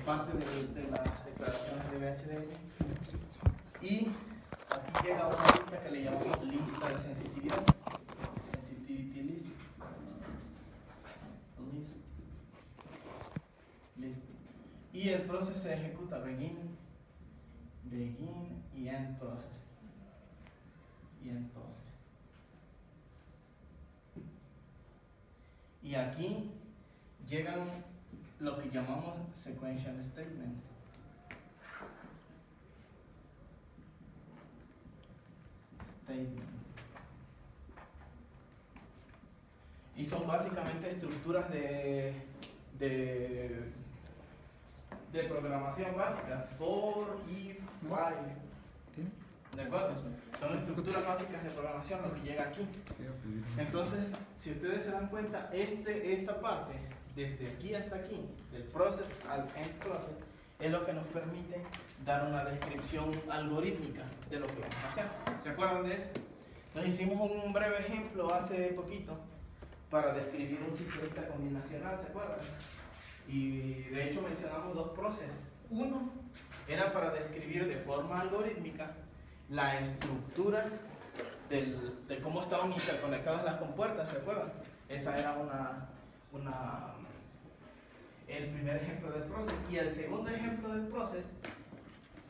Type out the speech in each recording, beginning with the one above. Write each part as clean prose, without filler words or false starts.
parte de las declaraciones de VHDL. Y aquí llega una lista que le llamamos lista de sensitividad. Sensitivity list. List. Y el proceso se ejecuta begin y end process. Y aquí llegan lo que llamamos sequential statements. Y son básicamente estructuras de programación básica. For, if, while. ¿De acuerdo? Son estructuras básicas de programación lo que llega aquí. Entonces, si ustedes se dan cuenta, esta parte, desde aquí hasta aquí, del process al end process, es lo que nos permite dar una descripción algorítmica de lo que vamos a hacer. ¿Se acuerdan de eso? Nos hicimos un breve ejemplo hace poquito para describir un sistema combinacional, ¿se acuerdan? Y de hecho mencionamos dos procesos. Uno era para describir de forma algorítmica la estructura de cómo estaban interconectadas las compuertas, ¿se acuerdan? Esa era el primer ejemplo del proceso. Y el segundo ejemplo del proceso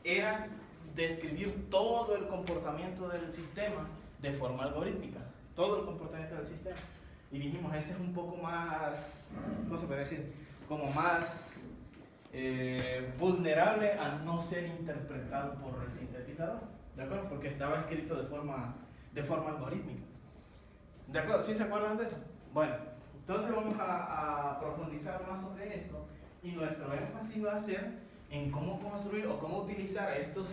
era describir todo el comportamiento del sistema de forma algorítmica, todo el comportamiento del sistema. Y dijimos, ese es un poco más, ¿cómo se puede decir? Como más vulnerable a no ser interpretado por el sintetizador, ¿de acuerdo? Porque estaba escrito de forma algorítmica. ¿De acuerdo? ¿Sí se acuerdan de eso? Bueno, entonces vamos a profundizar más sobre esto y nuestro énfasis va a ser en cómo construir o cómo utilizar estos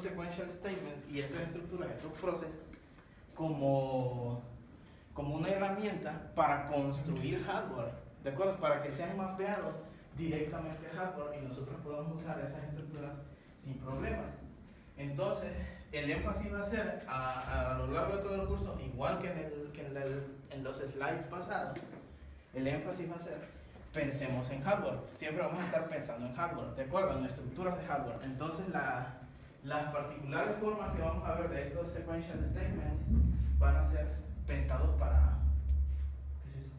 sequential statements y estas estructuras, estos procesos como una herramienta para construir hardware, ¿de acuerdo? Para que sean mapeados directamente al hardware y nosotros podamos usar esas estructuras sin problemas. Entonces, el énfasis va a ser a lo largo de todo el curso, igual que en los slides pasados, el énfasis va a ser pensemos en hardware. Siempre vamos a estar pensando en hardware, ¿de acuerdo? En estructuras de hardware. Entonces, las particulares formas que vamos a ver de estos sequential statements van a ser pensados para... ¿Qué es eso?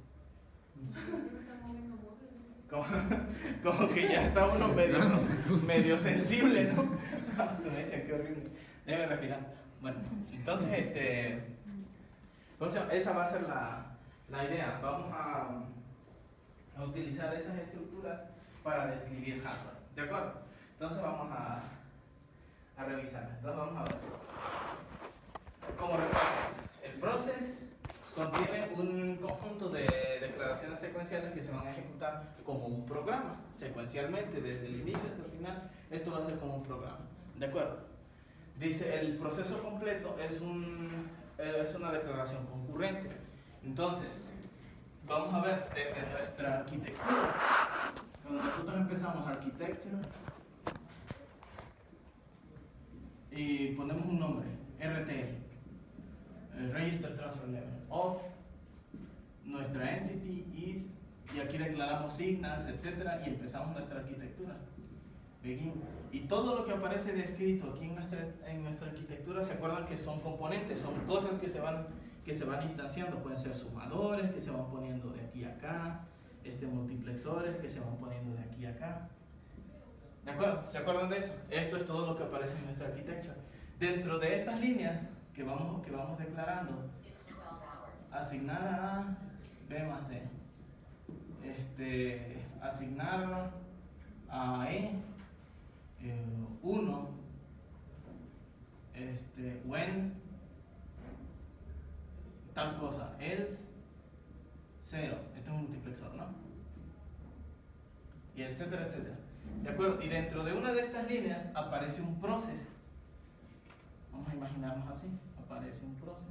Como que ya está uno medio sensible, ¿no? Se me echa, qué horrible. Déjame respirar. Bueno, entonces, esa va a ser la idea. Vamos a utilizar esas estructuras para describir hardware. ¿De acuerdo? Entonces vamos a revisar. Entonces vamos a ver. Como recuerden, el proceso contiene un conjunto de declaraciones secuenciales que se van a ejecutar como un programa, secuencialmente, desde el inicio hasta el final. Esto va a ser como un programa, ¿de acuerdo? Dice, el proceso completo es una declaración concurrente. Entonces, vamos a ver desde nuestra arquitectura. Cuando nosotros empezamos architecture y ponemos un nombre, RTL, Register Transfer Level of, nuestra entity is, y aquí declaramos signals, etc. y empezamos nuestra arquitectura. Begin. Y todo lo que aparece descrito aquí en nuestra arquitectura, se acuerdan que son componentes, son cosas que se van instanciando, pueden ser sumadores que se van poniendo de aquí a acá, multiplexores que se van poniendo de aquí a acá. ¿De acuerdo? ¿Se acuerdan de eso? Esto es todo lo que aparece en nuestra arquitectura. Dentro de estas líneas que vamos declarando, asignar a B más E, asignar a E 1, when tal cosa, else 0, este es un multiplexor, ¿no? Y etcétera, etcétera. ¿De acuerdo? Y dentro de una de estas líneas aparece un proceso. Vamos a imaginarnos así, aparece un proceso.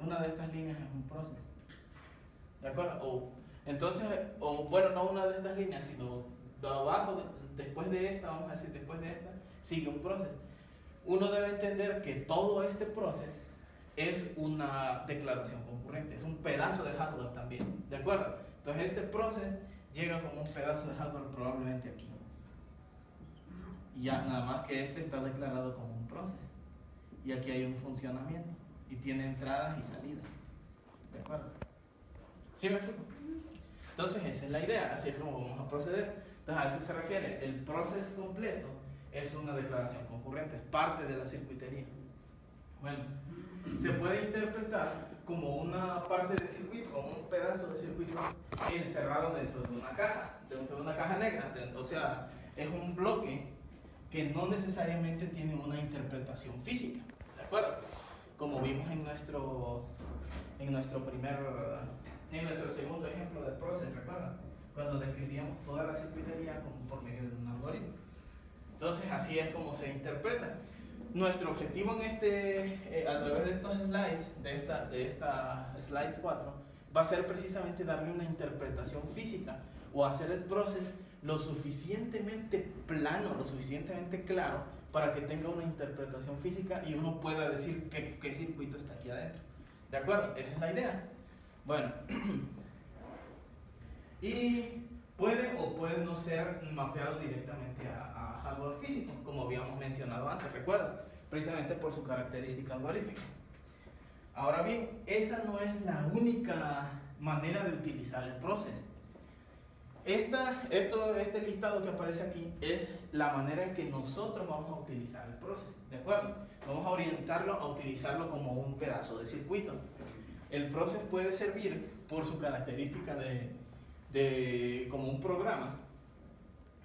Una de estas líneas es un proceso. ¿De acuerdo? Bueno, no una de estas líneas, sino de abajo, después de esta, vamos a decir, después de esta, sigue un proceso. Uno debe entender que todo este proceso es una declaración concurrente, es un pedazo de hardware también, ¿de acuerdo? Entonces este proceso llega como un pedazo de hardware probablemente aquí. Y ya nada más que este está declarado como un process. Y aquí hay un funcionamiento. Y tiene entradas y salidas. ¿De acuerdo? ¿Sí me explico? Entonces esa es la idea, así es como vamos a proceder. Entonces a eso se refiere. El process completo es una declaración concurrente, es parte de la circuitería. Bueno, se puede interpretar como una parte de circuito, como un pedazo de circuito encerrado dentro de una caja negra. O sea, es un bloque que no necesariamente tiene una interpretación física, ¿de acuerdo? Como vimos en nuestro segundo ejemplo del process, ¿recuerdan? Cuando describíamos toda la circuitería como por medio de un algoritmo. Entonces así es como se interpreta. Nuestro objetivo a través de estos slides, de esta slides 4, va a ser precisamente darle una interpretación física o hacer el process lo suficientemente plano, lo suficientemente claro para que tenga una interpretación física y uno pueda decir qué circuito está aquí adentro. ¿De acuerdo? Esa es la idea. Bueno, y puede o puede no ser mapeado directamente a hardware físico, como habíamos mencionado antes, recuerden, precisamente por su característica algorítmica. Ahora bien, esa no es la única manera de utilizar el process. Este listado que aparece aquí es la manera en que nosotros vamos a utilizar el process, ¿de acuerdo? Vamos a orientarlo a utilizarlo como un pedazo de circuito. El process puede servir por su característica como un programa,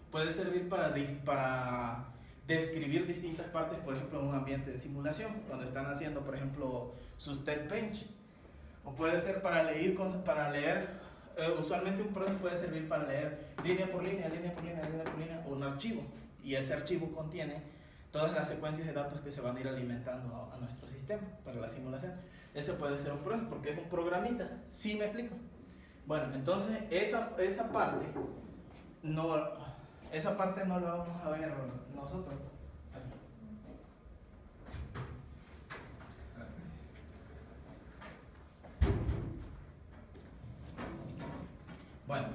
puede servir para describir distintas partes, por ejemplo, en un ambiente de simulación, cuando están haciendo, por ejemplo, sus test bench, o puede ser para leer, usualmente un process puede servir para leer línea por línea, un archivo, y ese archivo contiene todas las secuencias de datos que se van a ir alimentando a nuestro sistema para la simulación. Ese puede ser un process porque es un programita. ¿Sí me explico? Bueno, entonces esa parte no la vamos a ver nosotros. Bueno,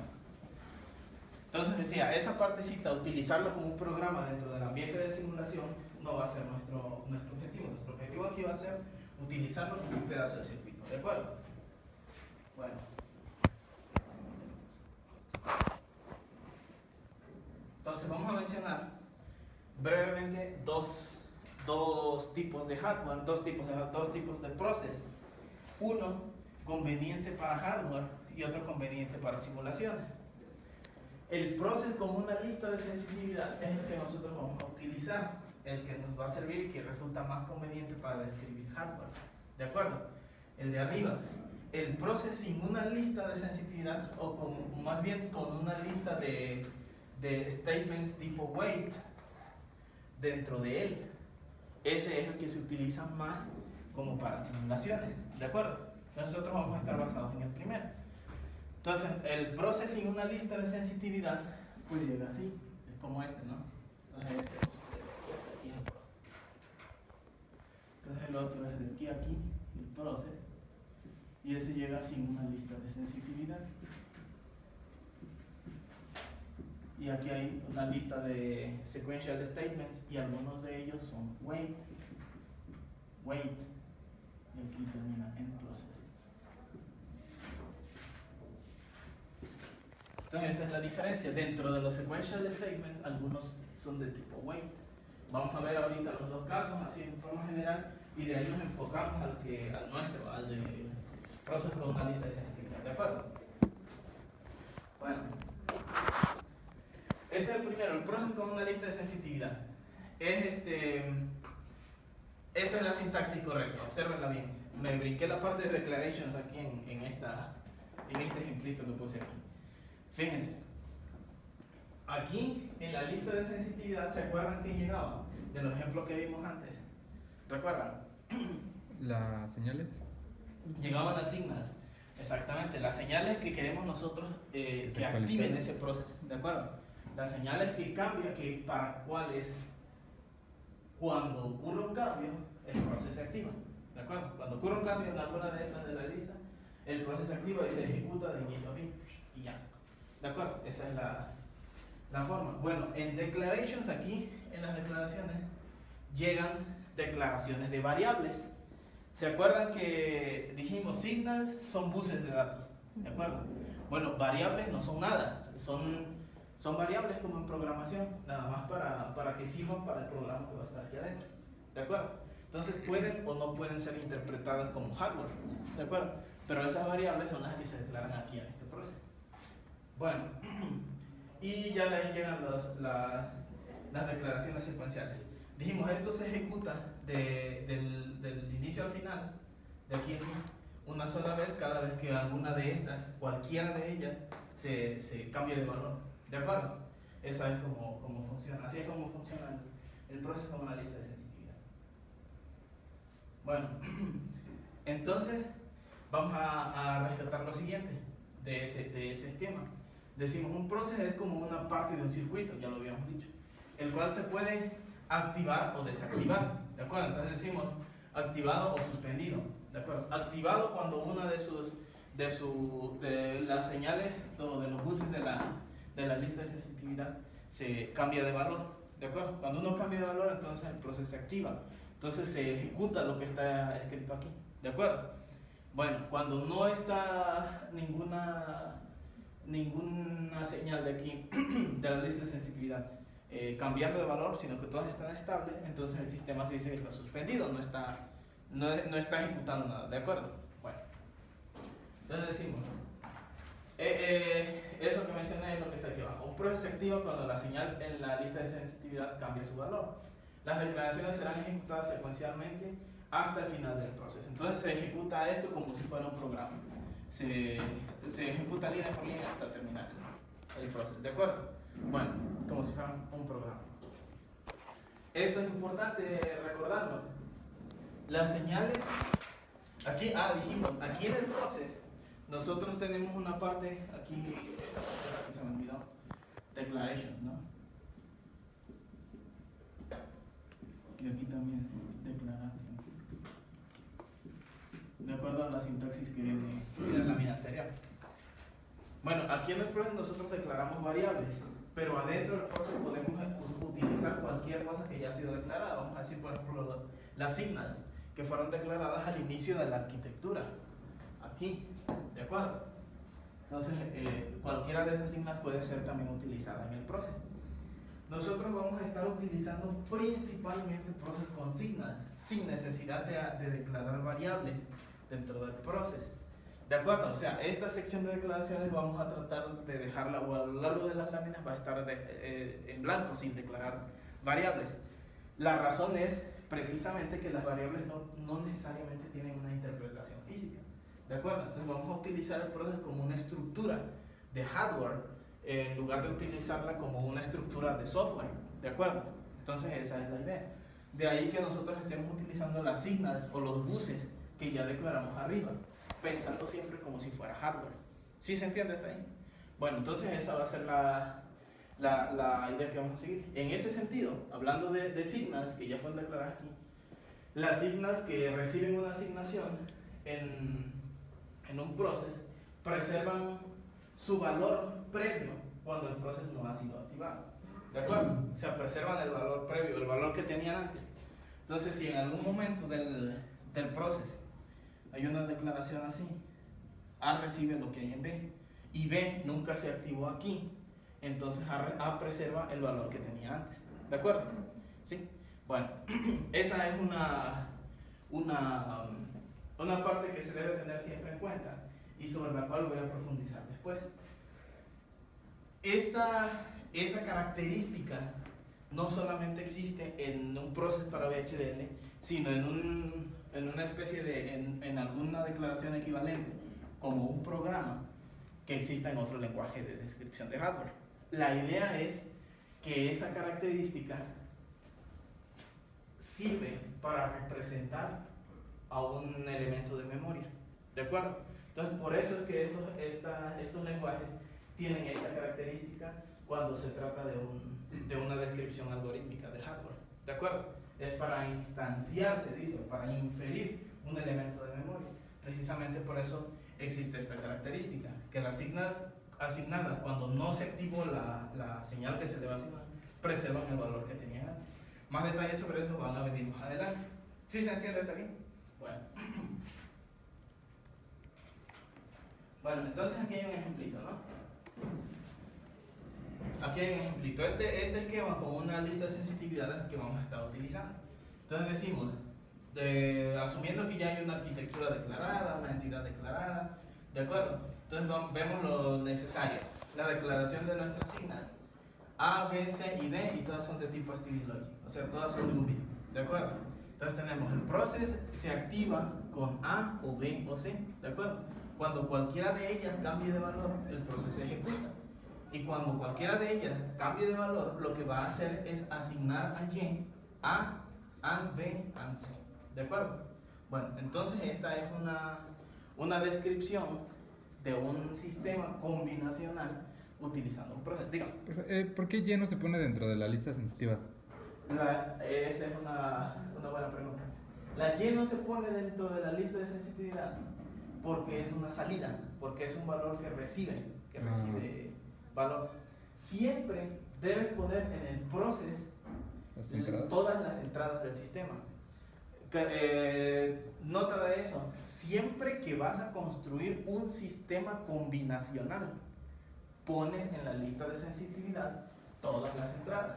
entonces decía, esa partecita, utilizarlo como un programa dentro del ambiente de simulación, no va a ser nuestro objetivo. Nuestro objetivo aquí va a ser utilizarlo como un pedazo de circuito, ¿de acuerdo? Bueno. Entonces vamos a mencionar brevemente dos tipos de hardware, dos tipos de process. Uno conveniente para hardware y otro conveniente para simulaciones. El process como una lista de sensitividad es el que nosotros vamos a utilizar, el que nos va a servir y que resulta más conveniente para describir hardware. ¿De acuerdo? El de arriba. El process sin una lista de sensitividad, o más bien con una lista de statements tipo wait dentro de él. Ese es el que se utiliza más como para simulaciones. ¿De acuerdo? Nosotros vamos a estar basados en el primero. Entonces, el process sin una lista de sensitividad, pues llega así, es como este, ¿no? Entonces, aquí es el process. Entonces, el otro es de aquí a aquí, el process, y ese llega sin una lista de sensitividad. Y aquí hay una lista de sequential statements y algunos de ellos son wait, y aquí termina en process. Entonces esa es la diferencia. Dentro de los sequential statements, algunos son de tipo wait. Vamos a ver ahorita los dos casos, así en forma general, y de ahí nos enfocamos al nuestro, al de process con una lista de sensitividad. ¿De acuerdo? Bueno. Este es el primero, el process con una lista de sensitividad. Esta es la sintaxis correcta, observenla bien. Me brinqué la parte de declarations aquí en este ejemplito que puse aquí. Fíjense, aquí en la lista de sensitividad, ¿se acuerdan que llegaba de los ejemplos que vimos antes? ¿Recuerdan? ¿Las señales? Llegaban las signas, exactamente, las señales que queremos nosotros que activen ese proceso, ¿de acuerdo? Las señales que cambian, para cuáles, cuando ocurre un cambio, el proceso se activa, ¿de acuerdo? Cuando ocurre un cambio en alguna de estas de la lista, el proceso se activa y se ejecuta de inicio a fin, y ya. ¿De acuerdo? Esa es la forma. Bueno, en declarations aquí, en las declaraciones, llegan declaraciones de variables. ¿Se acuerdan que dijimos signals son buses de datos? ¿De acuerdo? Bueno, variables no son nada, son variables como en programación, nada más para que sirvan para el programa que va a estar aquí adentro. ¿De acuerdo? Entonces pueden o no pueden ser interpretadas como hardware. ¿De acuerdo? Pero esas variables son las que se declaran aquí en este proceso. Bueno, y ya de ahí llegan las declaraciones secuenciales. Dijimos, esto se ejecuta del inicio al final, de aquí a aquí, una sola vez cada vez que alguna de estas, cualquiera de ellas, se cambie de valor. ¿De acuerdo? Esa es como funciona. Así es como funciona el proceso con una lista de sensitividad. Bueno, entonces vamos a rescatar lo siguiente de ese esquema. Decimos, un proceso es como una parte de un circuito, ya lo habíamos dicho, el cual se puede activar o desactivar. ¿De acuerdo? Entonces decimos activado o suspendido. ¿De acuerdo? Activado cuando una de las señales o de los buses de la lista de sensitividad se cambia de valor. ¿De acuerdo? Cuando uno cambia de valor, entonces el proceso se activa. Entonces se ejecuta lo que está escrito aquí. ¿De acuerdo? Bueno, cuando no está ninguna señal de aquí, de la lista de sensitividad, cambiando de valor, sino que todas están estables, entonces el sistema se dice que está suspendido, no está ejecutando nada. ¿De acuerdo? Bueno, entonces decimos, eso que mencioné es lo que está aquí abajo. Un proceso se activa cuando la señal en la lista de sensitividad cambia su valor. Las declaraciones serán ejecutadas secuencialmente hasta el final del proceso. Entonces se ejecuta esto como si fuera un programa. Se ejecuta línea por línea hasta terminar el proceso. ¿De acuerdo? Bueno, como si fuera un programa. Esto es importante recordarlo. Las señales, aquí, dijimos, aquí en el proceso, nosotros tenemos una parte, aquí se me olvidó, declarations, ¿no? Y aquí también, declarar. De acuerdo a la sintaxis que viene en la lámina anterior. Bueno, aquí en el proceso nosotros declaramos variables, pero adentro del proceso podemos utilizar cualquier cosa que ya ha sido declarada. Vamos a decir, por ejemplo, las signals que fueron declaradas al inicio de la arquitectura. Aquí, ¿de acuerdo? Entonces, cualquiera de esas signals puede ser también utilizada en el proceso. Nosotros vamos a estar utilizando principalmente procesos con signals, sin necesidad de declarar variables dentro del proceso. ¿De acuerdo? O sea, esta sección de declaraciones vamos a tratar de dejarla, o a lo largo de las láminas va a estar en blanco, sin declarar variables. La razón es precisamente que las variables no necesariamente tienen una interpretación física. ¿De acuerdo? Entonces vamos a utilizar el proceso como una estructura de hardware en lugar de utilizarla como una estructura de software. ¿De acuerdo? Entonces esa es la idea. De ahí que nosotros estemos utilizando las signals o los buses que ya declaramos arriba, pensando siempre como si fuera hardware. ¿Sí se entiende hasta ahí? Bueno, entonces esa va a ser la idea que vamos a seguir. En ese sentido, hablando de signals que ya fueron declaradas aquí, las signals que reciben una asignación en un proceso preservan su valor previo cuando el proceso no ha sido activado. ¿De acuerdo? O sea, preservan el valor previo, el valor que tenían antes. Entonces, si en algún momento del proceso hay una declaración así, A recibe lo que hay en B, y B nunca se activó aquí, entonces A preserva el valor que tenía antes. ¿De acuerdo? ¿Sí? Bueno, esa es una parte que se debe tener siempre en cuenta y sobre la cual voy a profundizar después. Esa característica no solamente existe en un proceso para VHDL, sino en una especie en alguna declaración equivalente, como un programa que exista en otro lenguaje de descripción de hardware. La idea es que esa característica sirve para representar a un elemento de memoria. ¿De acuerdo? Entonces, por eso es que estos lenguajes tienen esta característica cuando se trata de una descripción algorítmica de hardware. ¿De acuerdo? Es para instanciar, se dice, para inferir un elemento de memoria. Precisamente por eso existe esta característica, que las signals asignadas cuando no se activó la señal que se le va a asignar, preservan el valor que tenían antes. Más detalles sobre eso van a venir más adelante. ¿Sí se entiende hasta aquí? Bueno. Bueno, entonces aquí hay un ejemplito, ¿no? Aquí hay un ejemplito. Este esquema con una lista de sensitividades que vamos a estar utilizando. Entonces decimos, asumiendo que ya hay una arquitectura declarada, una entidad declarada, ¿de acuerdo? Entonces vemos lo necesario. La declaración de nuestras signas A, B, C y D, y todas son de tipo STD Logic, o sea, todas son de un bit, ¿de acuerdo? Entonces tenemos el process se activa con A o B o C, ¿de acuerdo? Cuando cualquiera de ellas cambie de valor, el proceso se ejecuta. Y cuando cualquiera de ellas cambie de valor, lo que va a hacer es asignar a Y A, and B, and C, ¿de acuerdo? Bueno, entonces esta es una descripción de un sistema combinacional utilizando un proceso. Dígame. ¿Por qué Y no se pone dentro de la lista sensitiva? Esa es una buena pregunta. La Y no se pone dentro de la lista de sensitividad porque es una salida, porque es un valor que recibe valor. Siempre debes poner en el proceso todas las entradas del sistema. Nota de eso, siempre que vas a construir un sistema combinacional, pones en la lista de sensitividad todas las entradas,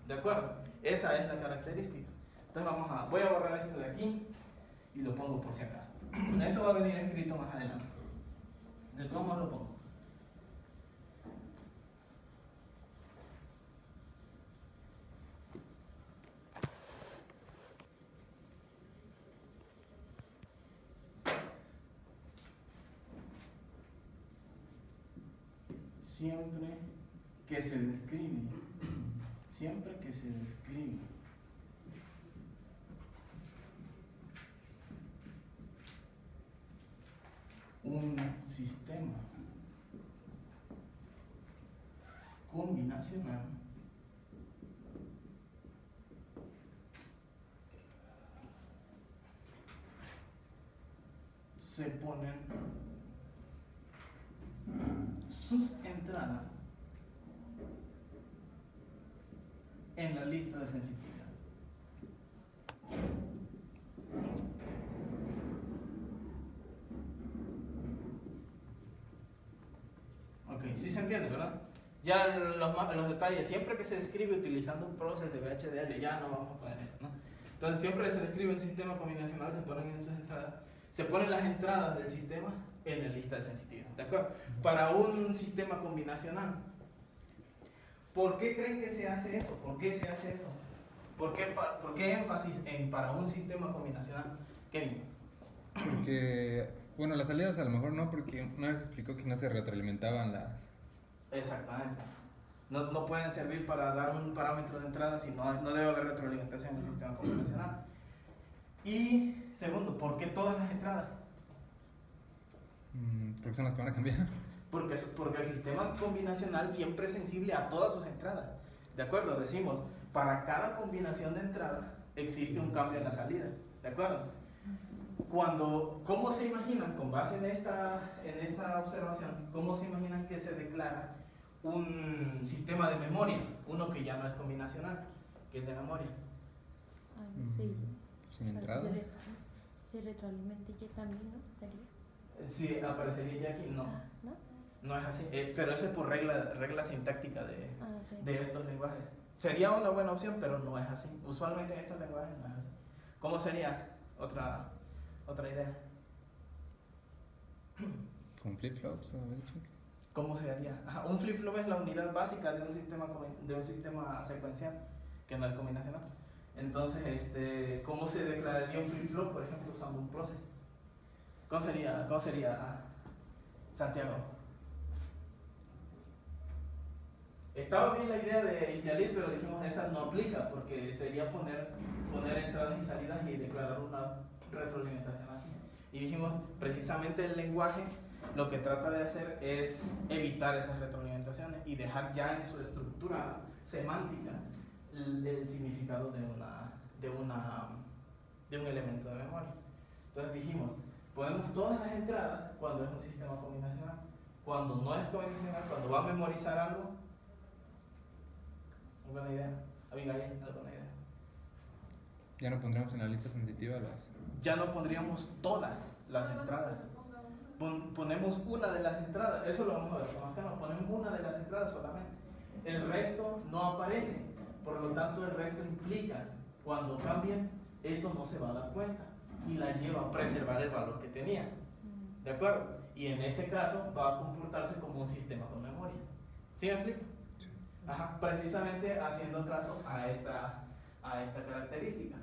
¿de acuerdo? Esa es la característica. Entonces voy a borrar esto de aquí y lo pongo por si acaso. Eso va a venir escrito más adelante. De todos modos lo pongo. Siempre que se describe un sistema combinacional, se ponen sus entradas en la lista de sensitividad. Ok, sí se entiende, ¿verdad? Ya los detalles, siempre que se describe utilizando un proceso de VHDL, ya no vamos a poner eso, ¿no? Entonces siempre se describe un sistema combinacional, se ponen en sus entradas, se ponen las entradas del sistema en la lista de sensitividad, ¿de acuerdo? Para un sistema combinacional. ¿Por qué creen que se hace eso? ¿Por qué se hace eso? ¿Por qué énfasis en para un sistema combinacional? Kevin. Porque, bueno, las salidas a lo mejor no, porque una vez explicó que no se retroalimentaban las... Exactamente. No pueden servir para dar un parámetro de entrada si no debe haber retroalimentación en el sistema combinacional. Y segundo, ¿por qué todas las entradas? Porque son las que van a cambiar. Porque el sistema combinacional siempre es sensible a todas sus entradas. ¿De acuerdo? Decimos, para cada combinación de entrada existe un cambio en la salida. ¿De acuerdo? ¿Cómo se imaginan, con base en esta observación, cómo se imaginan que se declara un sistema de memoria? Uno que ya no es combinacional, que es de memoria. Sí. Sin entrada. Se retroalimenta ya también, ¿no? ¿Sería? Sí, aparecería ya aquí, no. ¿No? No es así, pero eso es por regla sintáctica Okay. de estos lenguajes. Sería una buena opción, pero no es así. Usualmente en estos lenguajes no es así. ¿Cómo sería otra idea? Con flip-flops, ¿Cómo se haría? Un flip-flop es la unidad básica de un sistema secuencial que no es combinacional. Entonces, ¿cómo se declararía un flip-flop, por ejemplo, usando un proceso? ¿Cómo sería, Santiago? Estaba bien la idea de Isialit, pero dijimos esa no aplica porque sería poner entradas y salidas y declarar una retroalimentación así. Y dijimos, precisamente el lenguaje lo que trata de hacer es evitar esas retroalimentaciones y dejar ya en su estructura semántica el significado de un elemento de memoria. Entonces dijimos, ponemos todas las entradas cuando es un sistema combinacional. cuando no es combinacional, cuando va a memorizar algo. ¿Alguna idea? Abigail, ¿alguna idea? Ya no pondremos en la lista sensitiva las... Ya no pondríamos todas las entradas. Ponemos una de las entradas. Eso lo vamos a ver con más calma. Ponemos una de las entradas solamente. El resto no aparece. Por lo tanto, el resto implica, cuando cambien, esto no se va a dar cuenta y la lleva a preservar el valor que tenía. ¿De acuerdo? Y en ese caso va a comportarse como un sistema con memoria. ¿Sí me explico? Ajá, precisamente haciendo caso a esta característica.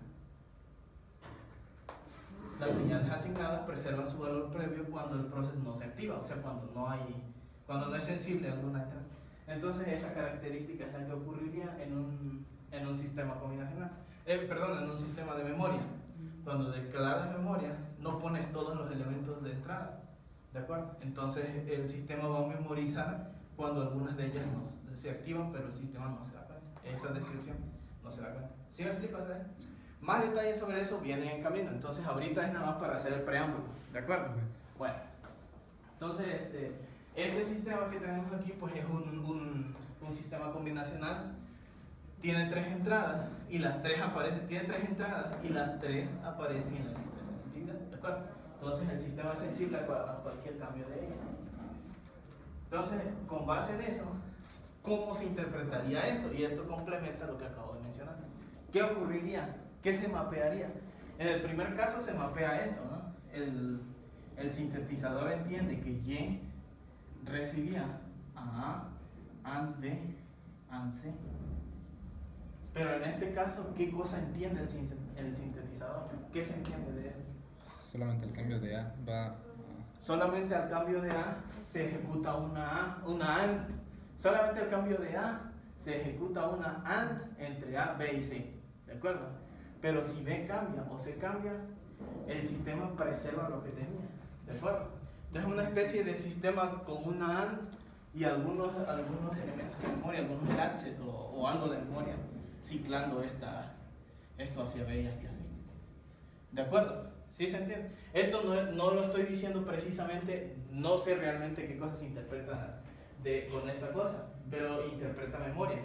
Las señales asignadas preservan su valor previo cuando el proceso no se activa, o sea, cuando no es sensible a alguna entrada. Entonces esa característica es la que ocurriría en un sistema combinacional. En un sistema de memoria. Cuando declaras memoria, no pones todos los elementos de entrada. ¿De acuerdo? Entonces el sistema va a memorizar cuando algunas de ellas se activan, pero el sistema no se da cuenta. Esta descripción no se da cuenta. ¿Sí me explico? ¿Sí? Más detalles sobre eso vienen en camino. Entonces ahorita es nada más para hacer el preámbulo. ¿De acuerdo? Bueno. Entonces este sistema que tenemos aquí pues es un sistema combinacional. Tiene tres entradas y las tres aparecen. Tiene tres entradas y las tres aparecen en la lista de sensitividad. ¿De acuerdo? Entonces el sistema es sensible a cualquier cambio de ella. Entonces, con base en eso, ¿cómo se interpretaría esto? Y esto complementa lo que acabo de mencionar. ¿Qué ocurriría? ¿Qué se mapearía? En el primer caso se mapea esto, ¿no? El sintetizador entiende que Y recibía A, AND B, AND C. Pero en este caso, ¿qué cosa entiende el sintetizador? ¿Qué se entiende de eso? Solamente el cambio de A va... Solamente al cambio de A se ejecuta una AND. Solamente al cambio de A se ejecuta una AND entre A, B y C. ¿De acuerdo? Pero si B cambia o C cambia, el sistema preserva lo que tenía. ¿De acuerdo? Entonces es una especie de sistema con una AND y algunos elementos de memoria, algunos latches o algo de memoria, ciclando esto hacia B y hacia C. ¿De acuerdo? ¿Sí se entiende? Esto no lo estoy diciendo precisamente, no sé realmente qué cosa se interpreta con esta cosa, pero interpreta memoria.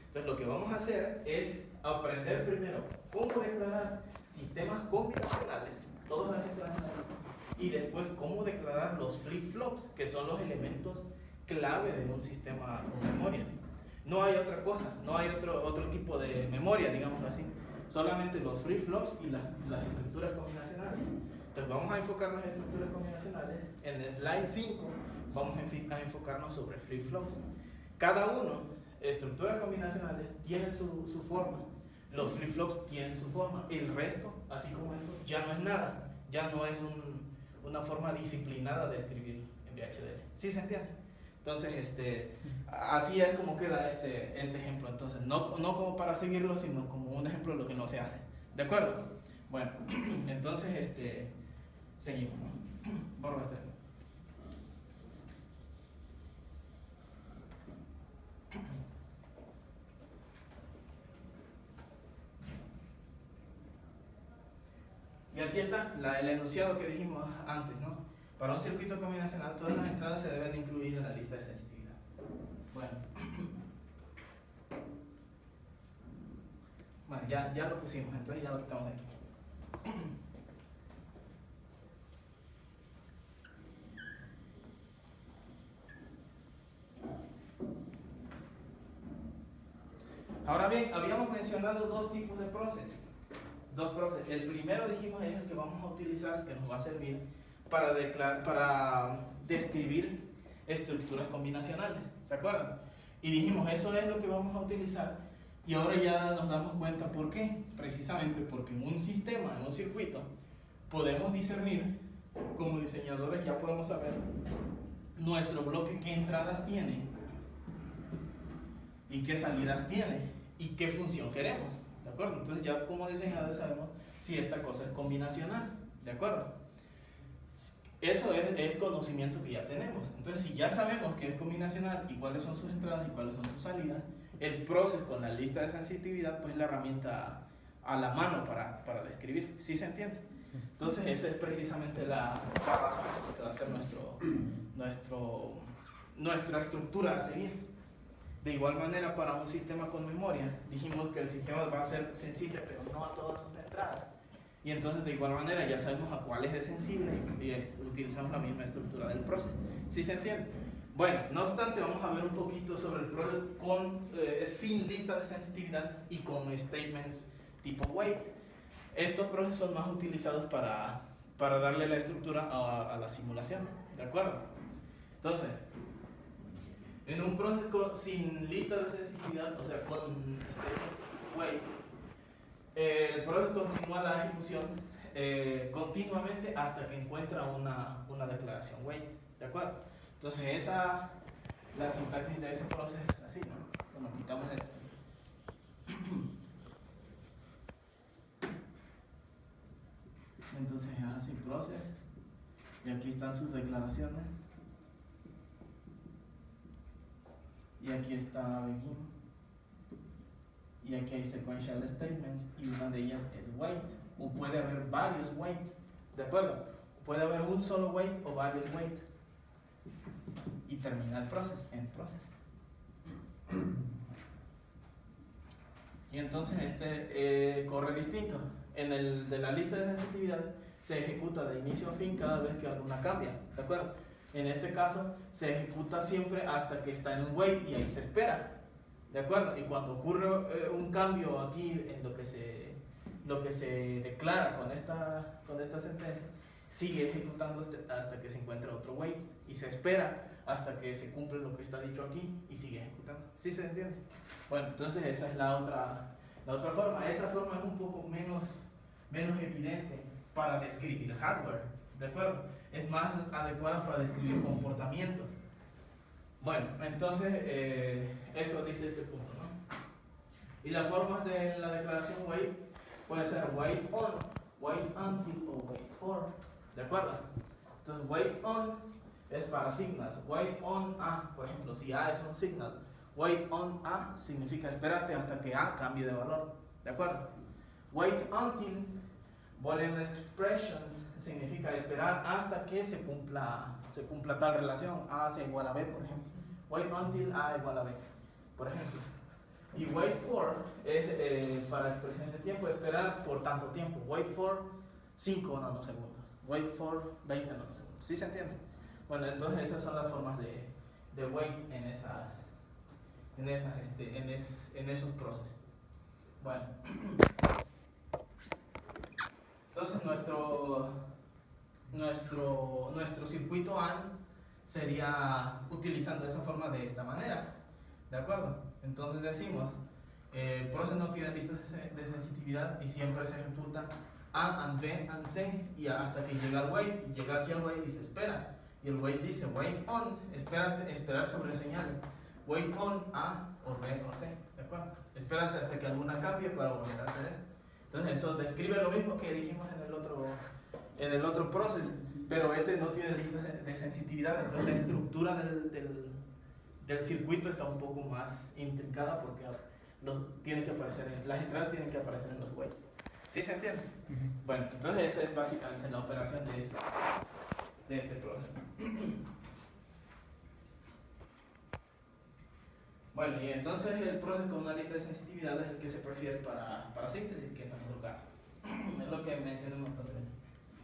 Entonces lo que vamos a hacer es aprender primero cómo declarar sistemas combinacionales, todas las entradas, y después cómo declarar los flip-flops, que son los elementos clave de un sistema con memoria. No hay otra cosa, no hay otro tipo de memoria, digámoslo así. Solamente los flip-flops y las estructuras combinacionales. Entonces vamos a enfocarnos en estructuras combinacionales. En el slide 5 vamos a enfocarnos sobre flip-flops. Cada uno, estructuras combinacionales, tienen su forma. Los flip-flops tienen su forma. El resto, así como esto, ya no es nada. Ya no es una forma disciplinada de escribir en VHDL. ¿Sí se entiende? Entonces, así es como queda este ejemplo. Entonces, no como para seguirlo, sino como un ejemplo de lo que no se hace. ¿De acuerdo? Bueno, entonces, seguimos, ¿no? Borro este. Y aquí está el enunciado que dijimos antes, ¿no? Para un circuito combinacional, todas las entradas se deben incluir en la lista de sensitividad. Bueno, ya lo pusimos, entonces ya lo quitamos de aquí. Ahora bien, habíamos mencionado dos tipos de procesos. El primero dijimos es el que vamos a utilizar, que nos va a servir para describir estructuras combinacionales. ¿Se acuerdan? Y dijimos, eso es lo que vamos a utilizar. Y ahora ya nos damos cuenta por qué. Precisamente porque en un sistema, en un circuito, podemos discernir, como diseñadores ya podemos saber nuestro bloque qué entradas tiene y qué salidas tiene y qué función queremos. ¿De acuerdo? Entonces ya como diseñadores sabemos si esta cosa es combinacional. ¿De acuerdo? Eso es conocimiento que ya tenemos. Entonces si ya sabemos que es combinacional y cuáles son sus entradas y cuáles son sus salidas, el proceso con la lista de sensitividad pues es la herramienta a la mano para describir. ¿Sí se entiende? Entonces esa es precisamente la razón que va a ser nuestra estructura a seguir. De igual manera, para un sistema con memoria, dijimos que el sistema va a ser sensible, pero no a todas sus entradas. Y entonces, de igual manera, ya sabemos a cuáles es sensible y utilizamos la misma estructura del process. ¿Sí se entiende? Bueno, no obstante, vamos a ver un poquito sobre el process sin lista de sensitividad y con statements tipo wait. Estos procesos son más utilizados para darle la estructura a la simulación. ¿De acuerdo? Entonces, en un proceso sin lista de sensibilidad, o sea, con wait, el proceso continúa la ejecución continuamente hasta que encuentra una declaración wait. ¿De acuerdo? Entonces, la sintaxis de ese proceso es así, ¿no? Bueno, quitamos esto. Entonces, así process. Y aquí están sus declaraciones. Y aquí está begin. Y aquí hay sequential statements y una de ellas es wait. O puede haber varios wait. ¿De acuerdo? Puede haber un solo wait o varios wait. Y termina el process, end process. Y entonces corre distinto. En el de la lista de sensitividad se ejecuta de inicio a fin cada vez que alguna cambia. ¿De acuerdo? En este caso se ejecuta siempre hasta que está en un wait y ahí se espera. ¿De acuerdo? Y cuando ocurre un cambio aquí en lo que se declara con esta sentencia, sigue ejecutando hasta que se encuentre otro wait y se espera hasta que se cumple lo que está dicho aquí y sigue ejecutando. ¿Sí se entiende? Bueno, entonces esa es la otra forma. Esa forma es un poco menos evidente para describir hardware. ¿De acuerdo? Es más adecuada para describir comportamientos. Bueno, entonces eso dice este punto, ¿no? Y las formas de la declaración wait puede ser wait on, wait until o wait for. ¿De acuerdo? Entonces wait on es para signals. Wait on A, por ejemplo, si A es un signal, wait on A significa espérate hasta que A cambie de valor. ¿De acuerdo? Wait until Boolean expressions significa esperar hasta que se cumpla tal relación. A sea igual a B, por ejemplo. Wait until A igual a B, por ejemplo. Y wait for es para expresiones de tiempo, esperar por tanto tiempo. Wait for 5 nanosegundos. Wait for 20 nanosegundos. ¿Sí se entiende? Bueno, entonces esas son las formas de wait en esos procesos. Bueno. Entonces nuestro circuito AND sería utilizando esa forma de esta manera. ¿De acuerdo? Entonces decimos, el proceso no tiene listas de sensitividad y siempre se ejecuta AND, B, AND, C y hasta que llega el wait, y llega aquí el wait y se espera. Y el wait dice wait on, esperar sobre el señal. Wait on A o B o C. ¿De acuerdo? Espérate hasta que alguna cambie para volver a hacer esto. Entonces eso describe lo mismo que dijimos en el otro proceso, pero no tiene listas de sensitividad, entonces la estructura del circuito está un poco más intrincada porque las entradas tienen que aparecer en los waits. ¿Sí se entiende? Bueno, entonces esa es básicamente la operación de este proceso. Bueno, y entonces el proceso con una lista de sensitividad es el que se prefiere para síntesis, que es nuestro caso. Es lo que mencioné un montón de veces.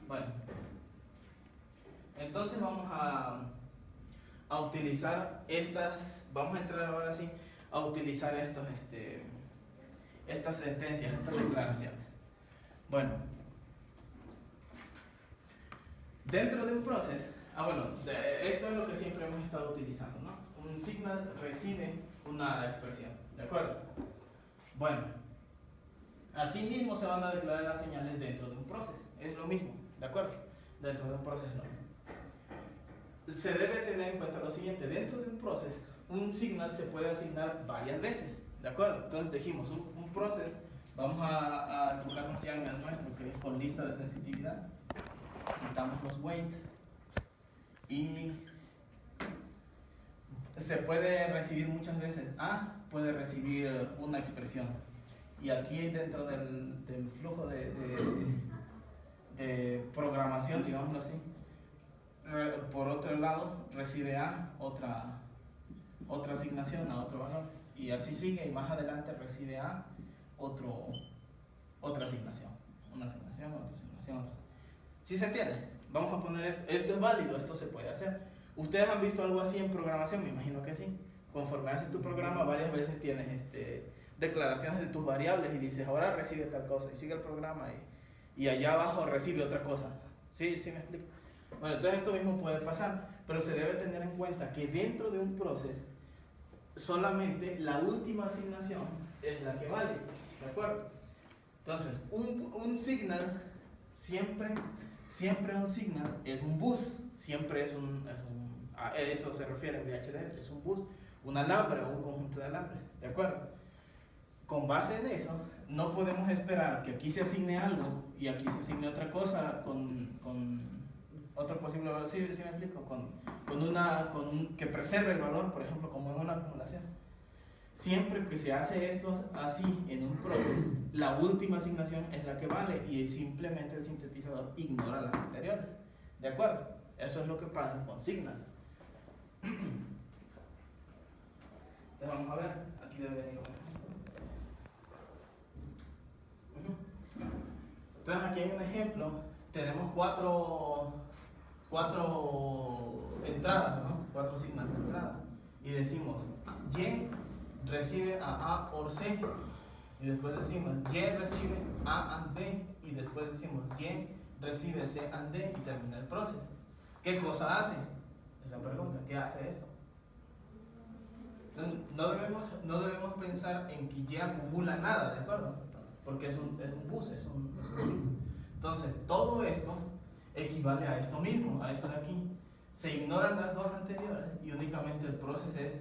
Bueno, entonces vamos a utilizar vamos a entrar ahora sí a utilizar estas sentencias, estas declaraciones. Bueno, dentro de un proceso, esto es lo que siempre hemos estado utilizando, ¿no? Un signal recibe una expresión, ¿de acuerdo? Bueno, asimismo se van a declarar las señales dentro de un proceso, es lo mismo, ¿de acuerdo? Dentro de un proceso es lo mismo. Se debe tener en cuenta lo siguiente, dentro de un proceso, un signal se puede asignar varias veces, ¿de acuerdo? Entonces dijimos, un proceso, vamos a enfocarnos ya en el nuestro, que es con lista de sensitividad, quitamos los wait, y se puede recibir muchas veces A, puede recibir una expresión. Y aquí dentro del flujo de programación, digámoslo así, por otro lado, recibe A otra asignación a otro valor. Y así sigue, y más adelante recibe A otra asignación. Una asignación, otra asignación, otra. ¿Sí se entiende? Vamos a poner esto. Esto es válido, esto se puede hacer. ¿Ustedes han visto algo así en programación? Me imagino que sí. Conforme haces tu programa, varias veces tienes declaraciones de tus variables y dices, ahora recibe tal cosa, y sigue el programa, y allá abajo recibe otra cosa. ¿Sí? ¿Sí me explico? Bueno, entonces esto mismo puede pasar, pero se debe tener en cuenta que dentro de un proceso, solamente la última asignación es la que vale, ¿de acuerdo? Entonces, un signal, siempre un signal es un bus, siempre a eso se refiere en VHDL, es un bus, un alambre o un conjunto de alambres, ¿de acuerdo? Con base en eso, no podemos esperar que aquí se asigne algo y aquí se asigne otra cosa con otro posible valor. ¿Sí me explico? Que preserve el valor, por ejemplo, como en una acumulación. Siempre que se hace esto así en un proceso, la última asignación es la que vale y simplemente el sintetizador ignora las anteriores. ¿De acuerdo? Eso es lo que pasa con signal. Entonces vamos a ver, aquí debe venir un ejemplo. Entonces aquí hay un ejemplo, tenemos cuatro entradas, ¿no? 4 signos de entrada. Y decimos, Y recibe a or C. Y después decimos, Y recibe A and D. Y después decimos, Y recibe C and D. Y termina el proceso. ¿Qué cosa hace? Es la pregunta, ¿qué hace esto? Entonces, no debemos pensar en que Y acumula nada, ¿de acuerdo? Porque es un bus, entonces, todo esto equivale a esto mismo, a esto de aquí. Se ignoran las dos anteriores y únicamente el proceso es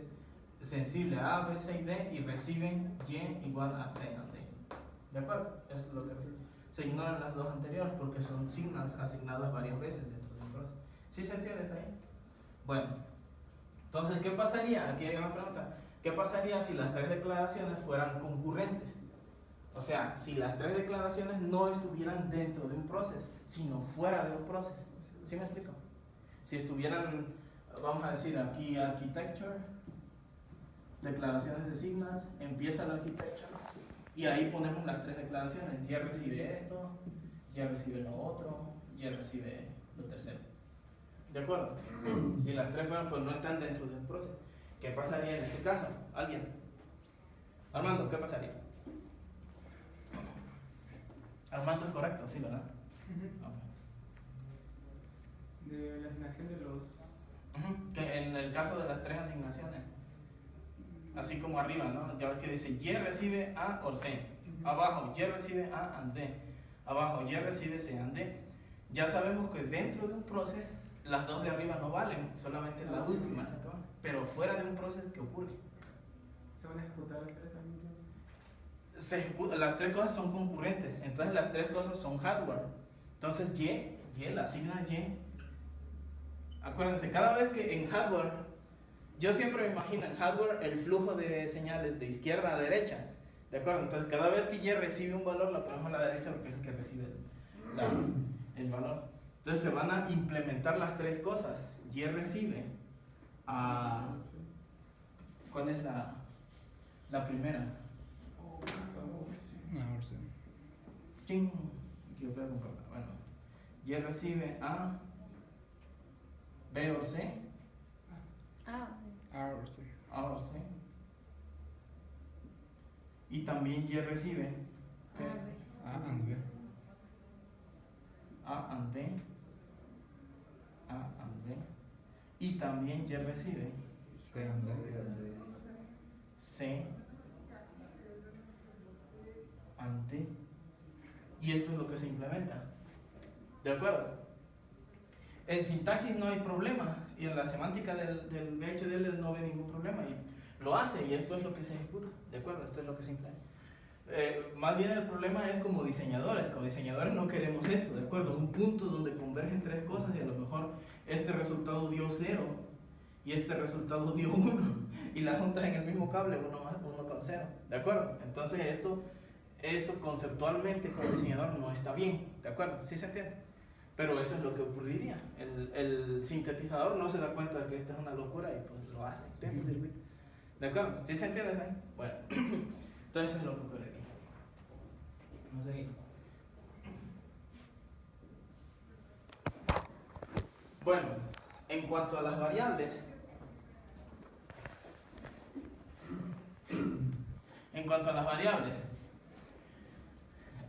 sensible a A, B, C y D y reciben Y igual a C and D. ¿De acuerdo? Eso es lo que recibe. Se ignoran las dos anteriores porque son signos asignados varias veces dentro del proceso. ¿Sí se entiende hasta ahí? Bueno, entonces, ¿qué pasaría? Aquí hay una pregunta. ¿Qué pasaría si las 3 declaraciones fueran concurrentes? O sea, si las 3 declaraciones no estuvieran dentro de un proceso, sino fuera de un proceso. ¿Sí me explico? Si estuvieran, vamos a decir aquí architecture, declaraciones de signals, empieza la architecture y ahí ponemos las 3 declaraciones. Y recibe esto, Y recibe lo otro, Y recibe lo tercero. ¿De acuerdo? Si las 3 fueran, pues no están dentro de un proceso. ¿Qué pasaría en este caso? ¿Alguien? Armando, ¿qué pasaría? Armando es correcto, sí, ¿verdad? De la asignación de los... Que en el caso de las 3 asignaciones, así como arriba, ¿no? Ya ves que dice Y recibe A or C, abajo Y recibe A and D, abajo Y recibe C and D. Ya sabemos que dentro de un proceso las 2 de arriba no valen, solamente la última es la que vale. Pero fuera de un proceso, ¿qué ocurre? ¿Se van a ejecutar las 3 al mismo tiempo? Las 3 cosas son concurrentes, entonces las 3 cosas son hardware. Entonces Y la asigna Y. Acuérdense, cada vez que en hardware, yo siempre me imagino en hardware el flujo de señales de izquierda a derecha, ¿de acuerdo? Entonces cada vez que Y recibe un valor, la ponemos a la derecha porque es el que recibe el valor. Entonces se van a implementar las 3 cosas. Y recibe a... ¿Cuál es la primera? Ahora sí. Ching. Equivocado con palabra. Bueno. Y recibe a B or C. Ahora sí. A or C. Y también Y recibe ¿qué es? A and B. A and B. A and B. Y también Y recibe C and D. C and D. Y esto es lo que se implementa. ¿De acuerdo? En sintaxis no hay problema y en la semántica del VHDL no ve ningún problema y lo hace y esto es lo que se ejecuta. ¿De acuerdo? Esto es lo que se implementa. Más bien el problema es como diseñadores no queremos esto, ¿de acuerdo? Un punto donde convergen 3 cosas y a lo mejor este resultado dio 0 y este resultado dio 1 y la juntas en el mismo cable 1 con 0, ¿de acuerdo? Entonces esto conceptualmente como diseñador no está bien, ¿de acuerdo? ¿Sí se entiende? Pero eso es lo que ocurriría. El sintetizador no se da cuenta de que esto es una locura y pues lo hace. Intenta circuito. ¿De acuerdo? ¿Sí se entiende? ¿Sí? Bueno, entonces eso es lo que ocurriría. Vamos a seguir. Bueno, en cuanto a las variables,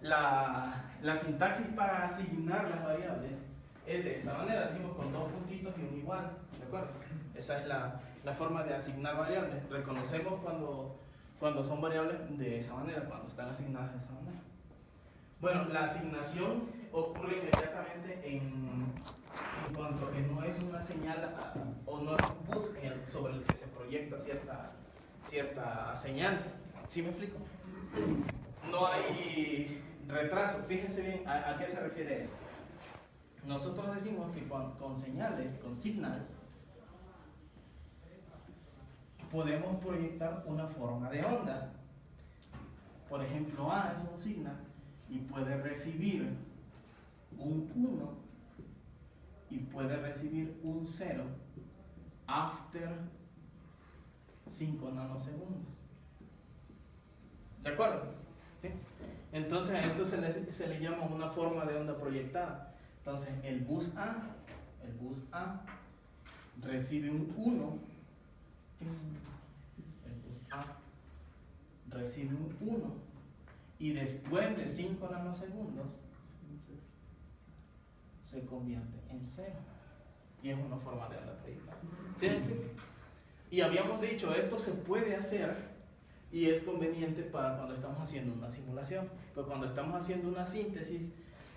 la sintaxis para asignar las variables es de esta manera, dijimos con dos puntitos y un igual, ¿de acuerdo? Esa es la forma de asignar variables. Reconocemos cuando son variables de esa manera, cuando están asignadas de esa manera. Bueno, la asignación ocurre inmediatamente en cuanto a que no es una señal o no es un bus sobre el que se proyecta cierta señal. ¿Sí me explico? No hay retraso. Fíjense bien a qué se refiere eso. Nosotros decimos que con señales, con signals, podemos proyectar una forma de onda. Por ejemplo, A es un signal y puede recibir un 1 y puede recibir un 0 after 5 nanosegundos. ¿De acuerdo? ¿Sí? Entonces a esto se le llama una forma de onda proyectada. Entonces el bus A recibe un 1, el bus A recibe un 1 y después de 5 nanosegundos se convierte en 0 y es una forma de onda proyectada. ¿Sí? Y habíamos dicho, esto se puede hacer y es conveniente para cuando estamos haciendo una simulación, pero cuando estamos haciendo una síntesis,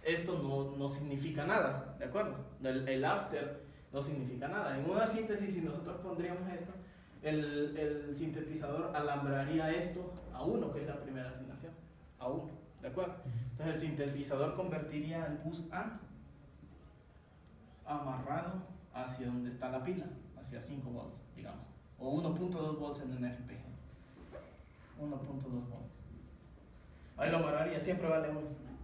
esto no significa nada, ¿de acuerdo? El after no significa nada. En una síntesis, si nosotros pondríamos esto, el sintetizador alambraría esto a 1, que es la primera asignación, a 1, ¿de acuerdo? Entonces el sintetizador convertiría el bus A amarrado hacia donde está la pila, hacia 5 volts, digamos, o 1.2 volts en un FPG. 1.2 volts. Ahí lo amarraría, siempre vale 1,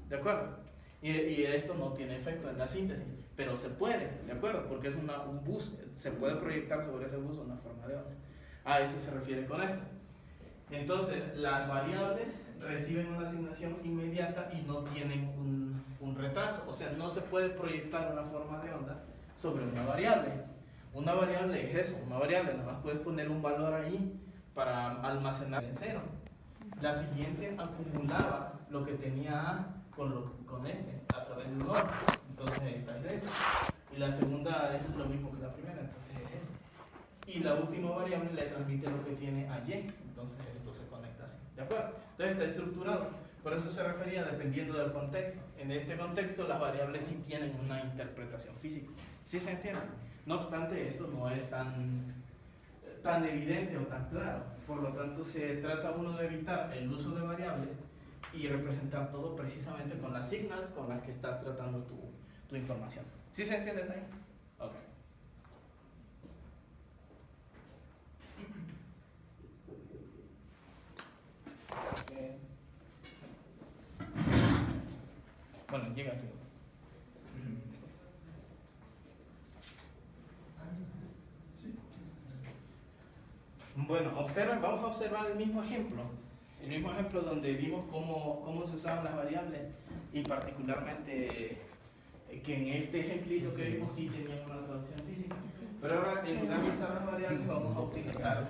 ¿de acuerdo? Y esto no tiene efecto en la síntesis, pero se puede, ¿de acuerdo? Porque es un bus, se puede proyectar sobre ese bus una forma de onda. A eso se refiere con esto. Entonces, las variables reciben una asignación inmediata y no tienen un retraso, o sea, no se puede proyectar una forma de onda sobre una variable. Una variable es eso, una variable, nada más puedes poner un valor ahí para almacenar en 0. La siguiente acumulaba lo que tenía A con este, a través de un OR. Entonces esta es esta. Y la segunda es lo mismo que la primera, entonces es esta. Y la última variable le transmite lo que tiene a Y. Entonces esto se conecta así. ¿De acuerdo? Entonces está estructurado. Por eso se refería dependiendo del contexto. En este contexto las variables sí tienen una interpretación física. ¿Sí se entiende? No obstante, esto no es tan evidente o tan claro. Por lo tanto, se trata uno de evitar el uso de variables y representar todo precisamente con las signals con las que estás tratando tu información. ¿Sí se entiende hasta ahí? Ok. Bueno, llega tú. Bueno, observen, vamos a observar el mismo ejemplo donde vimos cómo se usaban las variables y particularmente que en este ejemplito que vimos sí tenían una traducción física. Pero ahora en lugar de usar las variables vamos a utilizar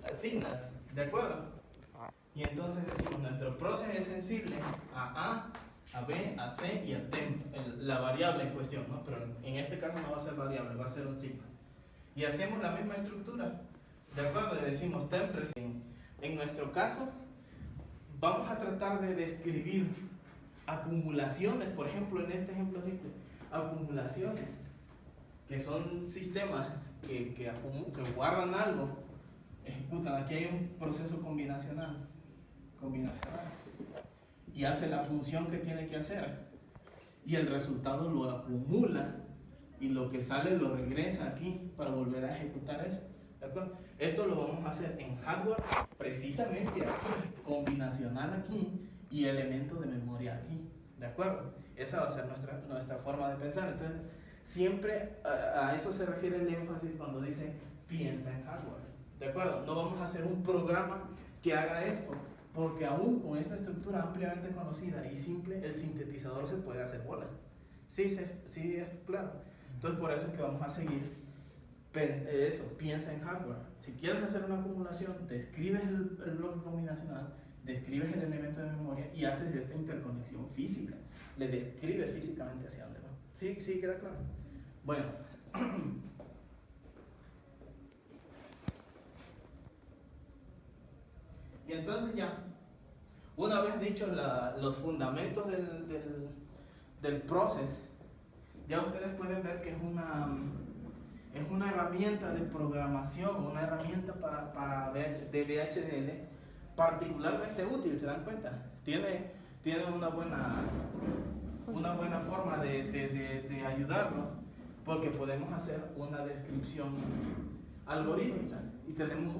las signals, ¿de acuerdo? Y entonces decimos, nuestro proceso es sensible a A, B, a C y a temp, la variable en cuestión, ¿no? Pero en este caso no va a ser variable, va a ser un signo. Y hacemos la misma estructura, ¿de acuerdo? Y decimos temp. En nuestro caso, vamos a tratar de describir acumulaciones, por ejemplo, en este ejemplo simple, acumulaciones, que son sistemas que guardan algo, ejecutan. Aquí hay un proceso combinacional, y hace la función que tiene que hacer, y el resultado lo acumula, y lo que sale lo regresa aquí para volver a ejecutar eso. ¿De acuerdo? Esto lo vamos a hacer en hardware precisamente así, combinacional aquí y elemento de memoria aquí. ¿De acuerdo? Esa va a ser nuestra forma de pensar. Entonces, siempre a eso se refiere el énfasis cuando dice piensa en hardware. ¿De acuerdo? No vamos a hacer un programa que haga esto, porque aún con esta estructura ampliamente conocida y simple, el sintetizador se puede hacer bolas. Sí, es claro. Entonces, por eso es que vamos a seguir eso, piensa en hardware. Si quieres hacer una acumulación, describes el bloque combinacional, describes el elemento de memoria y haces esta interconexión física. Le describes físicamente hacia dónde va. ¿Sí? ¿Sí queda claro? Bueno. Y entonces ya, una vez dicho los fundamentos del proceso, ya ustedes pueden ver que es una herramienta de programación, una herramienta de VHDL particularmente útil, ¿se dan cuenta? Tiene una buena forma de ayudarnos, porque podemos hacer una descripción algorítmica y tenemos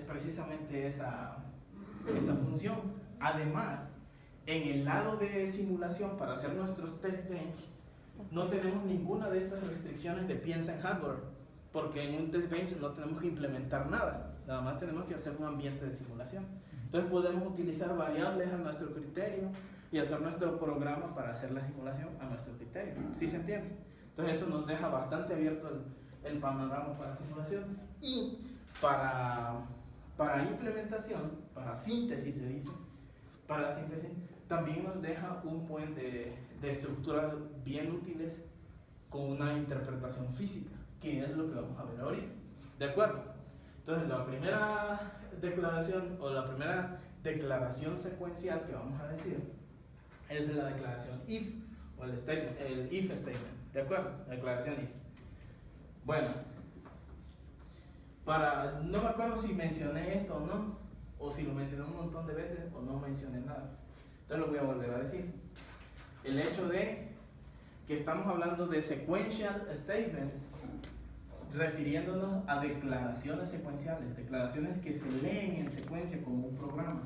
precisamente esa función. Además, en el lado de simulación, para hacer nuestros test bench, no tenemos ninguna de estas restricciones de piensa en hardware, porque en un test bench no tenemos que implementar nada más tenemos que hacer un ambiente de simulación. Entonces podemos utilizar variables a nuestro criterio y hacer nuestro programa para hacer la simulación a nuestro criterio. ¿Sí se entiende? Entonces eso nos deja bastante abierto el panorama para simulación. Y para implementación, para síntesis se dice, para la síntesis, también nos deja un buen de estructuras bien útiles con una interpretación física, que es lo que vamos a ver ahorita. ¿De acuerdo? Entonces, la primera declaración o la primera declaración secuencial que vamos a decir es la declaración if o el if statement. ¿De acuerdo? La declaración if. Bueno, no me acuerdo si mencioné esto o no, o si lo mencioné un montón de veces o no mencioné nada. Entonces lo voy a volver a decir. El hecho de que estamos hablando de sequential statements, refiriéndonos a declaraciones secuenciales, declaraciones que se leen en secuencia como un programa.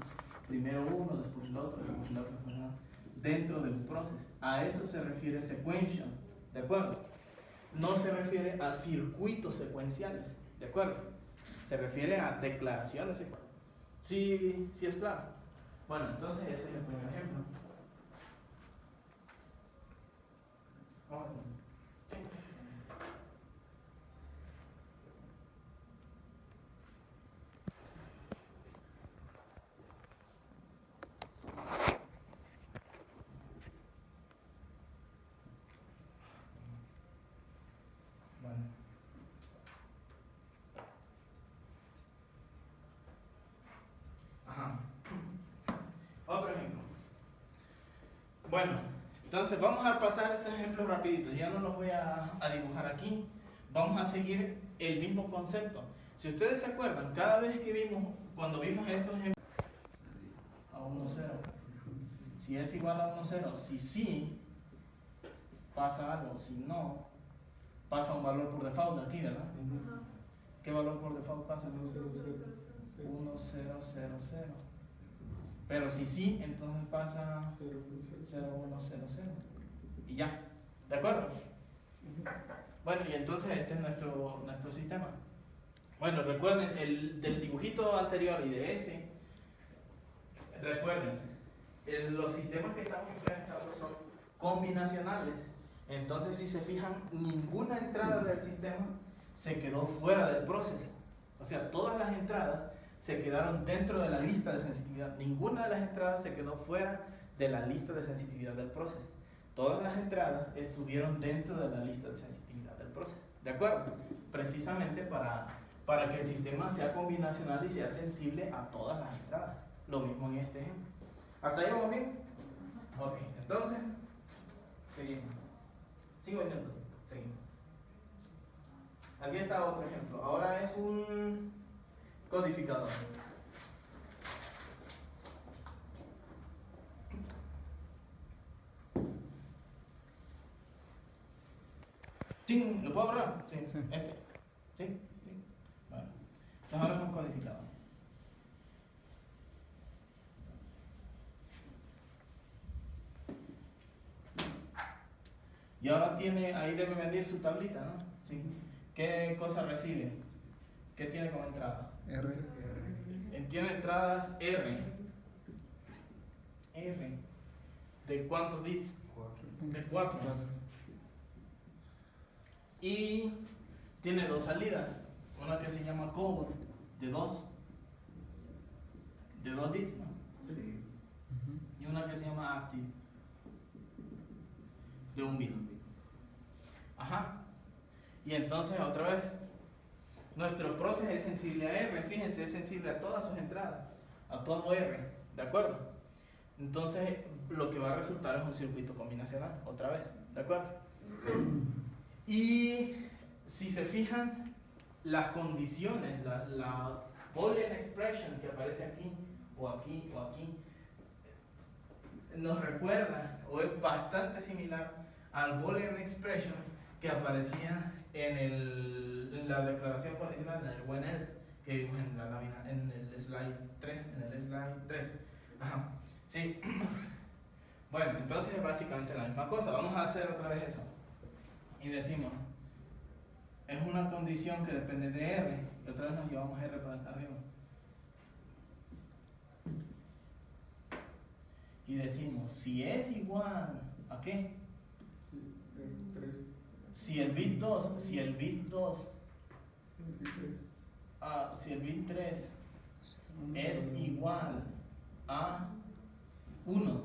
Primero uno, después el otro, ¿verdad? Dentro de un proceso. A eso se refiere sequential, ¿de acuerdo? No se refiere a circuitos secuenciales, ¿de acuerdo? Se refiere a declaraciones secuenciales. ¿Sí es claro? Bueno, entonces ese es el primer ejemplo. Vamos a ver. Otro ejemplo. Bueno, entonces vamos a pasar estos ejemplos rapidito. Ya no los voy a dibujar aquí. Vamos a seguir el mismo concepto. Si ustedes se acuerdan, cada vez que cuando vimos estos ejemplos, a 1, 0. Si es igual a 1, 0, si sí, pasa algo. Si no, pasa un valor por default aquí, ¿verdad? ¿Qué valor por default pasa? 1, 0, 0, 0. Pero si sí, entonces pasa 0, 1, 0, 0. Y ya. ¿De acuerdo? Bueno, y entonces este es nuestro sistema. Bueno, recuerden del dibujito anterior y de este. Recuerden, los sistemas que estamos implementando son combinacionales. Entonces, si se fijan, ninguna entrada del sistema se quedó fuera del proceso. O sea, todas las entradas se quedaron dentro de la lista de sensitividad. Ninguna de las entradas se quedó fuera de la lista de sensitividad del proceso. Todas las entradas estuvieron dentro de la lista de sensitividad del proceso. ¿De acuerdo? Precisamente para que el sistema sea combinacional y sea sensible a todas las entradas. Lo mismo en este ejemplo. ¿Hasta ahí vamos bien? Ok, entonces, seguimos. 5 minutos, seguimos. Aquí está otro ejemplo. Ahora es un codificador. ¿Sí? ¿Lo puedo borrar? Sí. Este. ¿Sí? Bueno. Entonces ahora es un codificador. Y ahora tiene, ahí debe venir su tablita, ¿no? Sí. ¿Qué cosa recibe? ¿Qué tiene como entrada? R. Tiene entradas R. ¿De cuántos bits? De 4. Y tiene dos salidas. Una que se llama code de 2 bits, ¿no? Y una que se llama active de 1 bit. Ajá. Y entonces otra vez, nuestro proceso es sensible a R, fíjense, es sensible a todas sus entradas, a todo R, ¿de acuerdo? Entonces lo que va a resultar es un circuito combinacional, otra vez, ¿de acuerdo? Y si se fijan, las condiciones, la Boolean expression que aparece aquí, o aquí, o aquí, nos recuerda, o es bastante similar al Boolean expression que aparecía en la declaración condicional, en el when else, que vimos en la lámina, en el slide 3, Ajá, sí. Bueno, entonces es básicamente la misma cosa. Vamos a hacer otra vez eso. Y decimos, es una condición que depende de R, y otra vez nos llevamos R para acá arriba. Y decimos, si es igual ¿a qué? Si el bit 3 es igual a 1.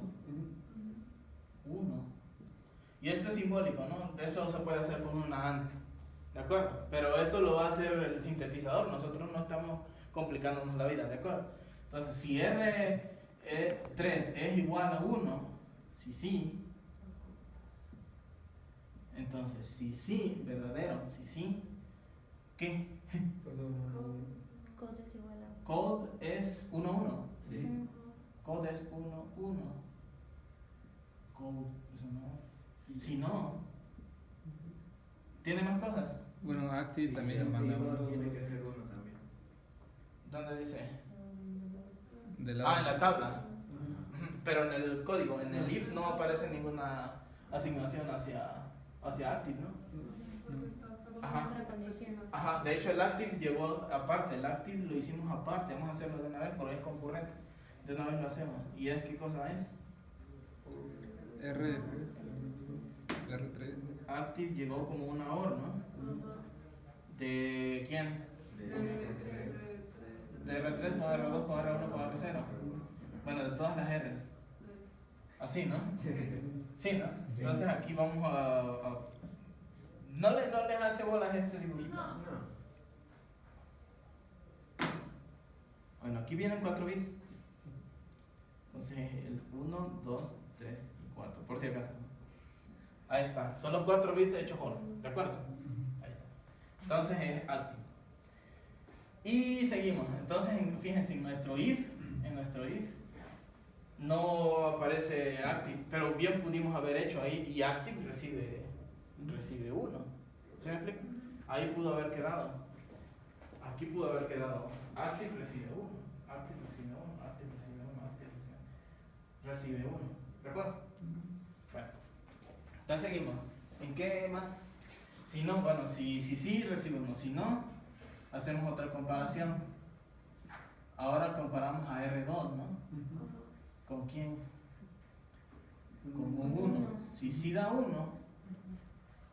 Y esto es simbólico, ¿no? Eso se puede hacer con una AND, ¿de acuerdo? Pero esto lo va a hacer el sintetizador, nosotros no estamos complicándonos la vida, ¿de acuerdo? Entonces, si R3 es igual a 1, si sí, entonces, si sí, verdadero, si sí, ¿qué? Code es igual a. Code es 1, 1. Sí. Code es 1, 1. Code es 1. Si no, ¿tiene más cosas? Bueno, active también manda Tiene que ser 1 también. ¿Dónde dice? de lado. Ah, en la tabla. Pero en el código, en el if no aparece ninguna asignación hacia active, ¿no? Ajá. Otra condición. Ajá, de hecho el active llegó aparte, el active lo hicimos aparte, vamos a hacerlo de una vez porque es concurrente. De una vez lo hacemos. ¿Y es qué cosa es? R3. Active llegó como una OR, ¿no? ¿De quién? De R3 con R2 con R1 con R0. Bueno, de todas las R. Así, ¿no? Sí, ¿no? Entonces aquí vamos a no les hace bolas este dibujito. Bueno, aquí vienen 4 bits. Entonces el 1, 2, 3 y 4, por si acaso. Ahí está, son los 4 bits hechos whole, ¿de acuerdo? Ahí está. Entonces es active. Y seguimos. Entonces, fíjense, en nuestro if no aparece active, pero bien pudimos haber hecho ahí y active recibe 1. ¿Se me explica? Ahí pudo haber quedado. Aquí pudo haber quedado. Active recibe 1. Active recibe 1. Active recibe 1. Active recibe 1. ¿De acuerdo? Bueno. Entonces seguimos. ¿En qué más? Si no, bueno, si sí recibe 1. Si no, hacemos otra comparación. Ahora comparamos a R2, ¿no? ¿Con quién? Con un 1. Si sí da 1,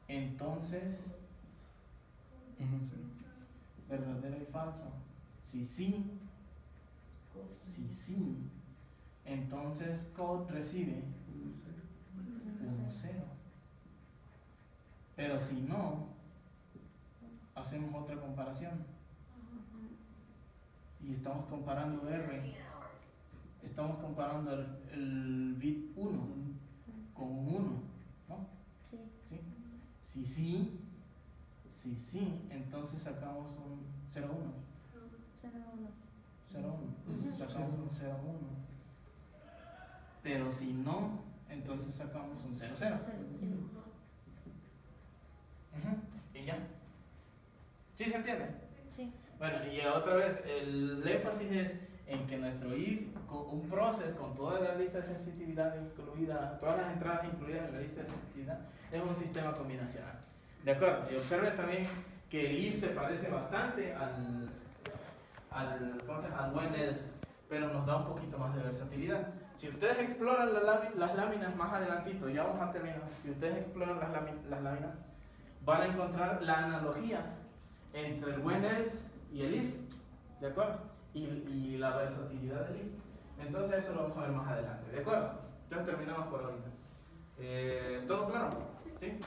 entonces verdadero y falso. Si sí, entonces code recibe 1, 0. Pero si no, hacemos otra comparación. Y estamos comparando R. Estamos comparando el bit 1 con un 1, ¿no? Sí. ¿Sí? Si sí, entonces sacamos un 0, 1. 0, 1. Sacamos un 0, 1. Pero si no, entonces sacamos un 0, 0. Y ya. ¿Sí se entiende? Sí. Bueno, y otra vez, el énfasis es en que nuestro if, con un process con toda la lista de sensitividad incluida, todas las entradas incluidas en la lista de sensitividad, es un sistema combinacional. ¿De acuerdo? Y observen también que el if se parece bastante al when else, pero nos da un poquito más de versatilidad. Si ustedes exploran las láminas más adelantito, ya vamos a terminar, si ustedes exploran las láminas, van a encontrar la analogía entre el when else y el if, ¿de acuerdo? Y la versatilidad del if. Entonces eso lo vamos a ver más adelante, ¿de acuerdo? Entonces terminamos por ahorita. ¿Todo claro? ¿Sí?